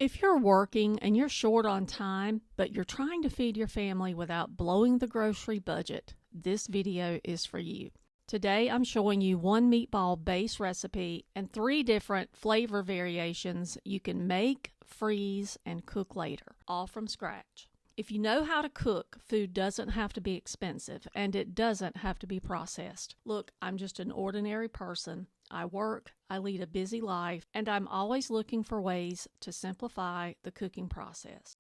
If you're working and you're short on time, but you're trying to feed your family without blowing the grocery budget, this video is for you. Today I'm showing you one meatball base recipe and 3 different flavor variations you can make, freeze, and cook later, all from scratch. If you know how to cook, food doesn't have to be expensive and it doesn't have to be processed. Look, I'm just an ordinary person. I work, I lead a busy life, and I'm always looking for ways to simplify the cooking process.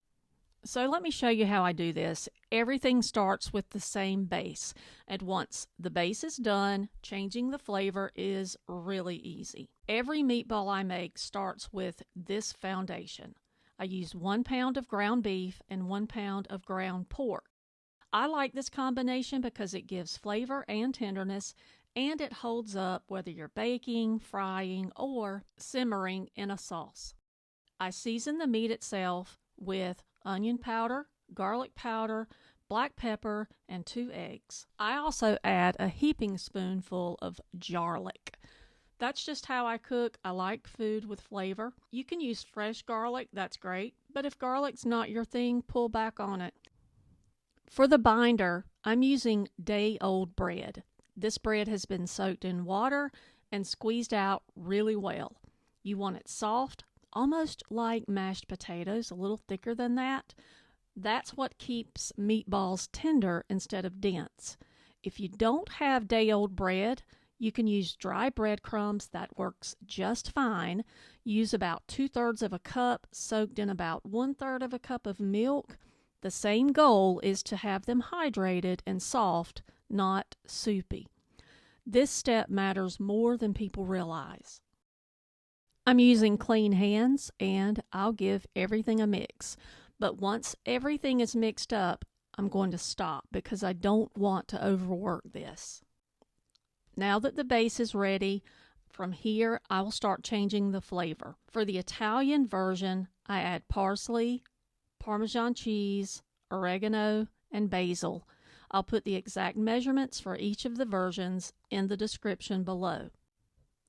So let me show you how I do this. Everything starts with the same base, and once the base is done, changing the flavor is really easy. Every meatball I make starts with this foundation. I use 1 pound of ground beef and 1 pound of ground pork. I like this combination because it gives flavor and tenderness, and it holds up whether you're baking, frying, or simmering in a sauce. I season the meat itself with onion powder, garlic powder, black pepper, and 2 eggs. I also add a heaping spoonful of garlic. That's just how I cook. I like food with flavor. You can use fresh garlic, that's great, but if garlic's not your thing, pull back on it. For the binder, I'm using day-old bread. This bread has been soaked in water and squeezed out really well. You want it soft, almost like mashed potatoes, a little thicker than that. That's what keeps meatballs tender instead of dense. If you don't have day-old bread, you can use dry breadcrumbs. That works just fine. Use about 2/3 of a cup soaked in about 1/3 of a cup of milk. The same goal is to have them hydrated and soft, not soupy. This step matters more than people realize. I'm using clean hands and I'll give everything a mix. But once everything is mixed up, I'm going to stop because I don't want to overwork this. Now that the base is ready, from here I will start changing the flavor. For the Italian version, I add parsley, Parmesan cheese, oregano, and basil. I'll put the exact measurements for each of the versions in the description below.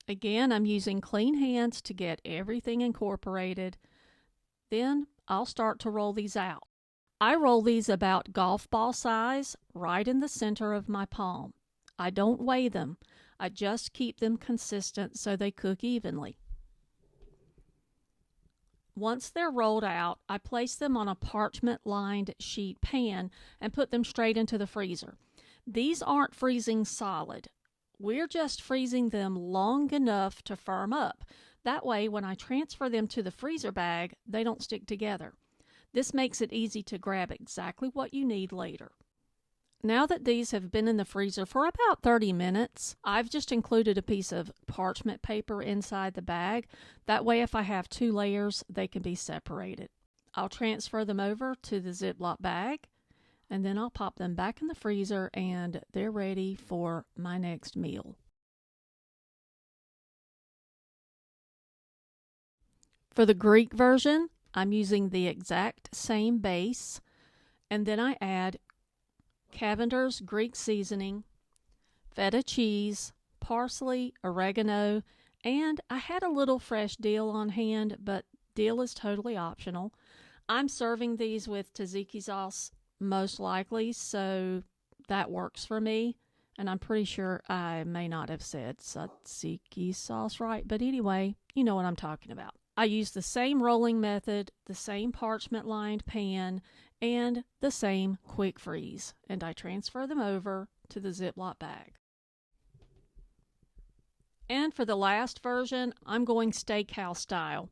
Again, I'm using clean hands to get everything incorporated. Then I'll start to roll these out. I roll these about golf ball size, right in the center of my palm. I don't weigh them. I just keep them consistent so they cook evenly. Once they're rolled out, I place them on a parchment-lined sheet pan and put them straight into the freezer. These aren't freezing solid. We're just freezing them long enough to firm up. That way, when I transfer them to the freezer bag, they don't stick together. This makes it easy to grab exactly what you need later. Now that these have been in the freezer for about 30 minutes, I've just included a piece of parchment paper inside the bag. That way, if I have 2 layers, they can be separated. I'll transfer them over to the Ziploc bag, and then I'll pop them back in the freezer, and they're ready for my next meal. For the Greek version, I'm using the exact same base, and then I add Cavender's Greek seasoning, feta cheese, parsley, oregano, and I had a little fresh dill on hand, but dill is totally optional. I'm serving these with tzatziki sauce most likely, so that works for me. And I'm pretty sure I may not have said tzatziki sauce right, but anyway, you know what I'm talking about. I use the same rolling method, the same parchment-lined pan, and the same quick freeze, and I transfer them over to the Ziploc bag. And for the last version, I'm going steakhouse style.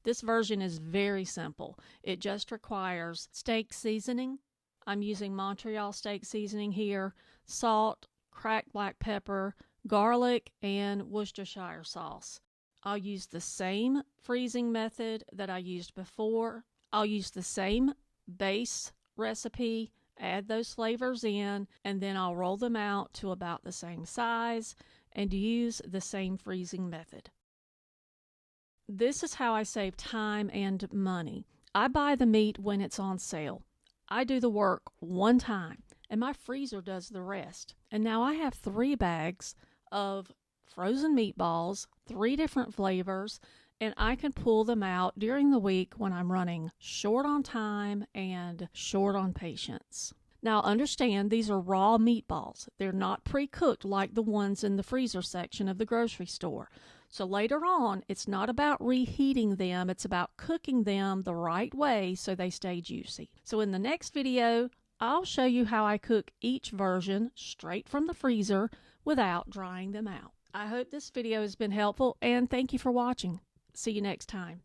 This version is very simple. It just requires steak seasoning. I'm using Montreal steak seasoning here, salt, cracked black pepper, garlic, and Worcestershire sauce. I'll use the same freezing method that I used before. I'll use the same base recipe, add those flavors in, and then I'll roll them out to about the same size and use the same freezing method. This is how I save time and money. I buy the meat when it's on sale. I do the work one time, and my freezer does the rest. And now I have 3 bags of frozen meatballs, 3 different flavors, and I can pull them out during the week when I'm running short on time and short on patience. Now understand, these are raw meatballs. They're not pre-cooked like the ones in the freezer section of the grocery store. So later on, it's not about reheating them, it's about cooking them the right way so they stay juicy. So in the next video, I'll show you how I cook each version straight from the freezer without drying them out. I hope this video has been helpful, and thank you for watching. See you next time.